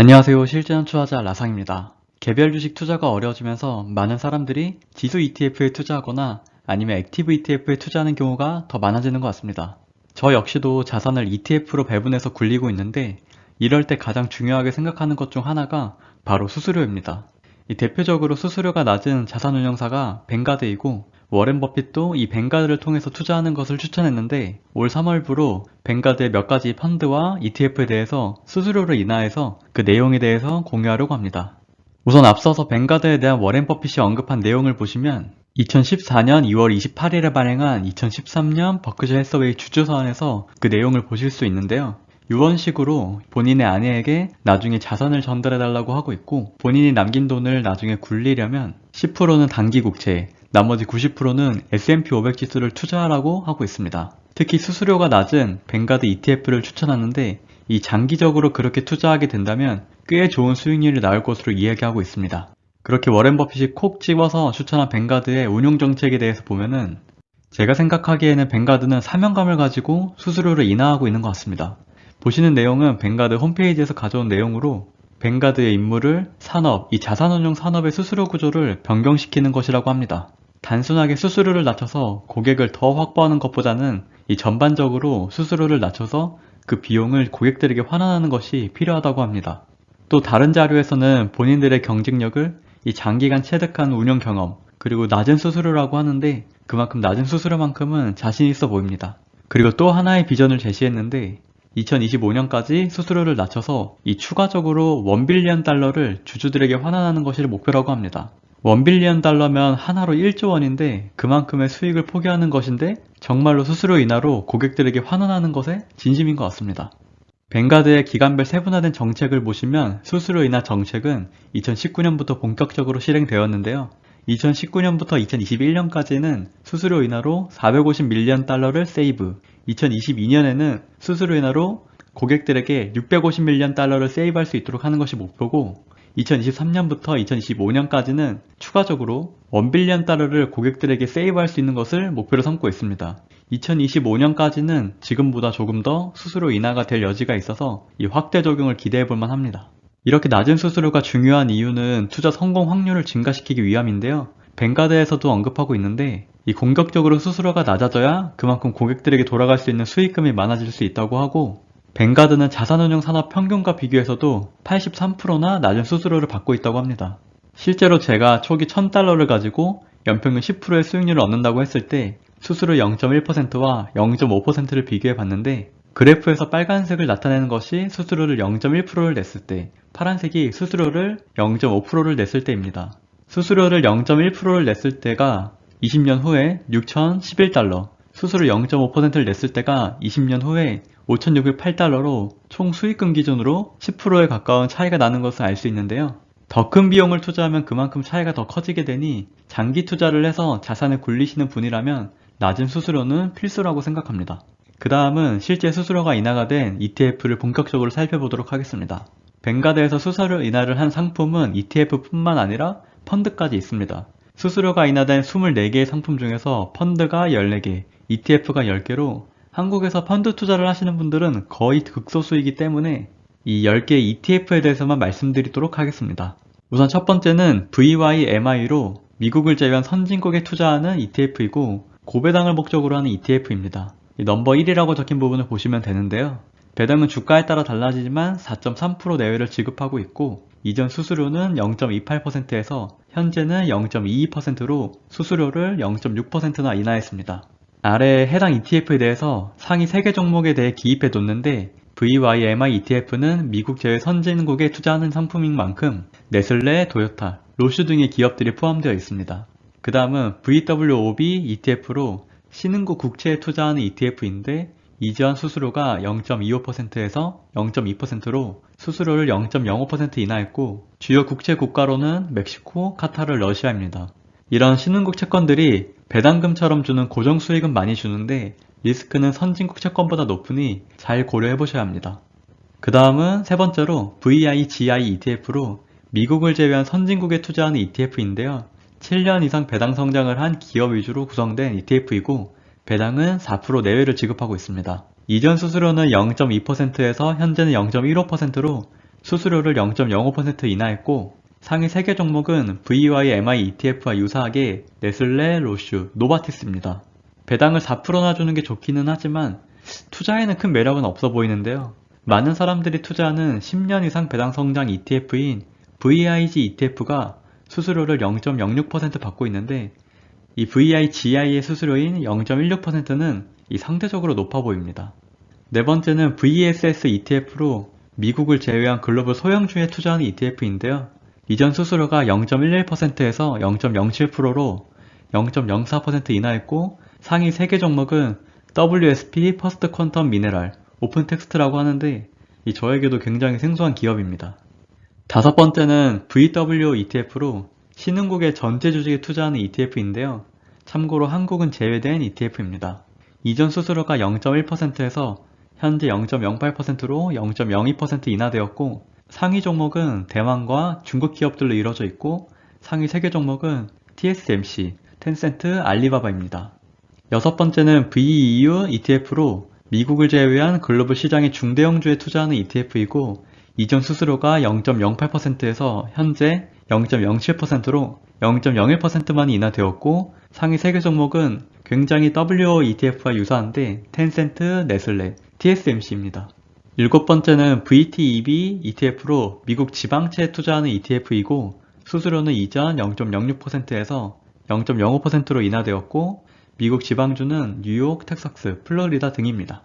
안녕하세요. 실전 투자자 라상입니다. 개별 주식 투자가 어려워지면서 많은 사람들이 지수 ETF에 투자하거나 아니면 액티브 ETF에 투자하는 경우가 더 많아지는 것 같습니다. 저 역시도 자산을 ETF로 배분해서 굴리고 있는데 이럴 때 가장 중요하게 생각하는 것 중 하나가 바로 수수료입니다. 이 대표적으로 수수료가 낮은 자산운용사가 뱅가드이고 워렌 버핏도 이 뱅가드를 통해서 투자하는 것을 추천했는데 올 3월부로 뱅가드의 몇 가지 펀드와 ETF에 대해서 수수료를 인하해서 그 내용에 대해서 공유하려고 합니다. 우선 앞서서 뱅가드에 대한 워렌 버핏이 언급한 내용을 보시면 2014년 2월 28일에 발행한 2013년 버크셔 해서웨이 주주서원에서 그 내용을 보실 수 있는데요. 이런 식으로 본인의 아내에게 나중에 자산을 전달해달라고 하고 있고 본인이 남긴 돈을 나중에 굴리려면 10%는 단기 국채, 나머지 90%는 S&P 500 지수를 투자하라고 하고 있습니다. 특히 수수료가 낮은 뱅가드 ETF를 추천하는데 이 장기적으로 그렇게 투자하게 된다면 꽤 좋은 수익률이 나올 것으로 이야기하고 있습니다. 그렇게 워렌 버핏이 콕 집어서 추천한 뱅가드의 운용 정책에 대해서 보면은 제가 생각하기에는 뱅가드는 사명감을 가지고 수수료를 인하하고 있는 것 같습니다. 보시는 내용은 뱅가드 홈페이지에서 가져온 내용으로 뱅가드의 임무를 산업, 이 자산운용 산업의 수수료 구조를 변경시키는 것이라고 합니다. 단순하게 수수료를 낮춰서 고객을 더 확보하는 것보다는 이 전반적으로 수수료를 낮춰서 그 비용을 고객들에게 환원하는 것이 필요하다고 합니다. 또 다른 자료에서는 본인들의 경쟁력을 이 장기간 체득한 운영 경험, 그리고 낮은 수수료라고 하는데 그만큼 낮은 수수료만큼은 자신 있어 보입니다. 그리고 또 하나의 비전을 제시했는데 2025년까지 수수료를 낮춰서 이 추가적으로 1빌리언 달러를 주주들에게 환원하는 것을 목표라고 합니다. 1빌리언 달러면 하나로 1조 원인데 그만큼의 수익을 포기하는 것인데 정말로 수수료 인하로 고객들에게 환원하는 것에 진심인 것 같습니다. 뱅가드의 기간별 세분화된 정책을 보시면 수수료 인하 정책은 2019년부터 본격적으로 실행되었는데요. 2019년부터 2021년까지는 수수료 인하로 450밀리언 달러를 세이브, 2022년에는 수수료 인하로 고객들에게 650밀리언 달러를 세이브할 수 있도록 하는 것이 목표고 2023년부터 2025년까지는 추가적으로 1빌리언 달러를 고객들에게 세이브할 수 있는 것을 목표로 삼고 있습니다. 2025년까지는 지금보다 조금 더 수수료 인하가 될 여지가 있어서 이 확대 적용을 기대해 볼 만합니다. 이렇게 낮은 수수료가 중요한 이유는 투자 성공 확률을 증가시키기 위함인데요. 뱅가드에서도 언급하고 있는데 이 공격적으로 수수료가 낮아져야 그만큼 고객들에게 돌아갈 수 있는 수익금이 많아질 수 있다고 하고 뱅가드는 자산운용 산업 평균과 비교해서도 83%나 낮은 수수료를 받고 있다고 합니다. 실제로 제가 초기 1000달러를 가지고 연평균 10%의 수익률을 얻는다고 했을 때 수수료 0.1%와 0.5%를 비교해 봤는데 그래프에서 빨간색을 나타내는 것이 수수료를 0.1%를 냈을 때, 파란색이 수수료를 0.5%를 냈을 때입니다. 수수료를 0.1%를 냈을 때가 20년 후에 6,011달러, 수수료 0.5%를 냈을 때가 20년 후에 5,608달러로 총 수익금 기준으로 10%에 가까운 차이가 나는 것을 알 수 있는데요. 더 큰 비용을 투자하면 그만큼 차이가 더 커지게 되니 장기 투자를 해서 자산을 굴리시는 분이라면 낮은 수수료는 필수라고 생각합니다. 그 다음은 실제 수수료가 인하가 된 ETF를 본격적으로 살펴보도록 하겠습니다. 뱅가드에서 수수료 인하를 한 상품은 ETF뿐만 아니라 펀드까지 있습니다. 수수료가 인하된 24개의 상품 중에서 펀드가 14개, ETF가 10개로 한국에서 펀드 투자를 하시는 분들은 거의 극소수이기 때문에 이 10개의 ETF에 대해서만 말씀드리도록 하겠습니다. 우선 첫 번째는 VYMI로 미국을 제외한 선진국에 투자하는 ETF이고 고배당을 목적으로 하는 ETF입니다. 넘버 1이라고 적힌 부분을 보시면 되는데요. 배당은 주가에 따라 달라지지만 4.3% 내외를 지급하고 있고 이전 수수료는 0.28%에서 현재는 0.22%로 수수료를 0.6%나 인하했습니다. 아래 해당 ETF에 대해서 상위 3개 종목에 대해 기입해 뒀는데 VYMI ETF는 미국 제외 선진국에 투자하는 상품인 만큼 네슬레, 도요타, 로슈 등의 기업들이 포함되어 있습니다. 그 다음은 VWOB ETF로 신흥국 국채에 투자하는 ETF인데 이전 수수료가 0.25%에서 0.2%로 수수료를 0.05% 인하했고 주요 국채 국가로는 멕시코, 카타르, 러시아입니다. 이런 신흥국 채권들이 배당금처럼 주는 고정 수익은 많이 주는데 리스크는 선진국 채권보다 높으니 잘 고려해 보셔야 합니다. 그 다음은 세 번째로 VIGI ETF로 미국을 제외한 선진국에 투자하는 ETF인데요. 7년 이상 배당 성장을 한 기업 위주로 구성된 ETF이고 배당은 4% 내외를 지급하고 있습니다. 이전 수수료는 0.2%에서 현재는 0.15%로 수수료를 0.05% 인하했고 상위 3개 종목은 VYMI ETF와 유사하게 네슬레, 로슈, 노바티스입니다. 배당을 4%나 주는 게 좋기는 하지만 투자에는 큰 매력은 없어 보이는데요. 많은 사람들이 투자하는 10년 이상 배당 성장 ETF인 VIG ETF가 수수료를 0.06% 받고 있는데 이 VIGI의 수수료인 0.16%는 상대적으로 높아 보입니다. 네 번째는 VESS ETF로 미국을 제외한 글로벌 소형주에 투자하는 ETF인데요. 이전 수수료가 0.11%에서 0.07%로 0.04% 인하했고 상위 3개 종목은 WSP, 퍼스트 퀀텀 미네랄, 오픈텍스트라고 하는데 저에게도 굉장히 생소한 기업입니다. 다섯 번째는 VW ETF로 신흥국의 전체 주식에 투자하는 ETF인데요. 참고로 한국은 제외된 ETF입니다. 이전 수수료가 0.1%에서 현재 0.08%로 0.02% 인하되었고 상위 종목은 대만과 중국 기업들로 이루어져 있고 상위 3개 종목은 TSMC, 텐센트, 알리바바입니다. 여섯 번째는 VEU ETF로 미국을 제외한 글로벌 시장의 중대형주에 투자하는 ETF이고 이전 수수료가 0.08%에서 현재 0.07%로 0.01%만 인하되었고 상위 3개 종목은 굉장히 WO ETF와 유사한데 텐센트, 네슬레, TSMC입니다. 일곱 번째는 VTEB ETF로 미국 지방채에 투자하는 ETF이고 수수료는 이전 0.06%에서 0.05%로 인하되었고 미국 지방주는 뉴욕, 텍사스, 플로리다 등입니다.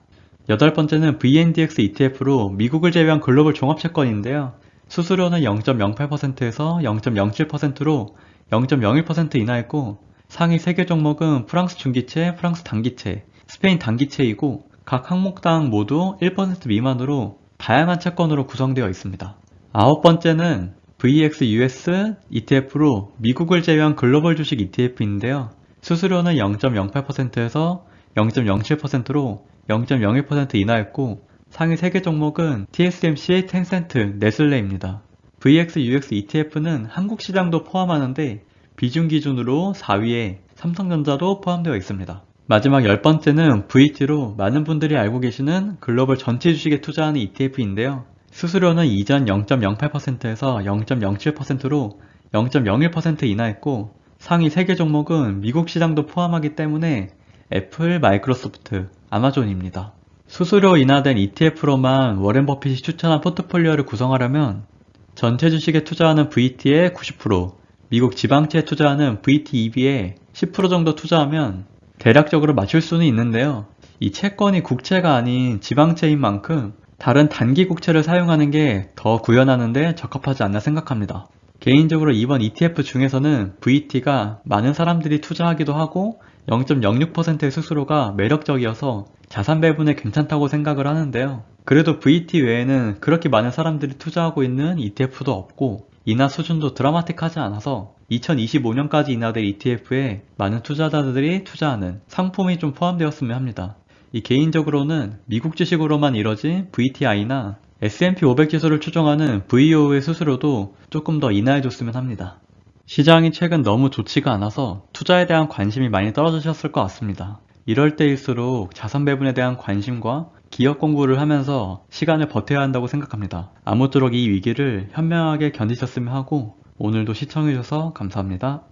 여덟 번째는 VNDX ETF로 미국을 제외한 글로벌 종합채권인데요. 수수료는 0.08%에서 0.07%로 0.01% 인하했고 상위 3개 종목은 프랑스 중기채, 프랑스 단기채, 스페인 단기채이고 각 항목당 모두 1% 미만으로 다양한 채권으로 구성되어 있습니다. 아홉 번째는 VXUS ETF로 미국을 제외한 글로벌 주식 ETF인데요. 수수료는 0.08%에서 0.07%로 0.01% 인하했고 상위 3개 종목은 TSMC, 텐센트, 네슬레입니다. VXUX ETF는 한국 시장도 포함하는데 비중 기준으로 4위에 삼성전자도 포함되어 있습니다. 마지막 열 번째는 VT로 많은 분들이 알고 계시는 글로벌 전체 주식에 투자하는 ETF인데요. 수수료는 이전 0.08%에서 0.07%로 0.01% 인하했고 상위 3개 종목은 미국 시장도 포함하기 때문에 애플, 마이크로소프트, 아마존입니다. 수수료 인하된 ETF로만 워렌 버핏이 추천한 포트폴리오를 구성하려면 전체 주식에 투자하는 VT의 90%, 미국 지방채에 투자하는 VTEB의 10% 정도 투자하면 대략적으로 맞출 수는 있는데요. 이 채권이 국채가 아닌 지방채인 만큼 다른 단기 국채를 사용하는 게 더 구현하는데 적합하지 않나 생각합니다. 개인적으로 이번 ETF 중에서는 VT가 많은 사람들이 투자하기도 하고 0.06%의 수수료가 매력적이어서 자산 배분에 괜찮다고 생각을 하는데요. 그래도 VT 외에는 그렇게 많은 사람들이 투자하고 있는 ETF도 없고 인하 수준도 드라마틱하지 않아서 2025년까지 인하될 ETF에 많은 투자자들이 투자하는 상품이 좀 포함되었으면 합니다. 개인적으로는 미국 주식으로만 이뤄진 VTI나 S&P 500 지수를 추종하는 VO의 수수료도 조금 더 인하해줬으면 합니다. 시장이 최근 너무 좋지가 않아서 투자에 대한 관심이 많이 떨어지셨을 것 같습니다. 이럴 때일수록 자산 배분에 대한 관심과 기업 공부를 하면서 시간을 버텨야 한다고 생각합니다. 아무쪼록 이 위기를 현명하게 견디셨으면 하고 오늘도 시청해주셔서 감사합니다.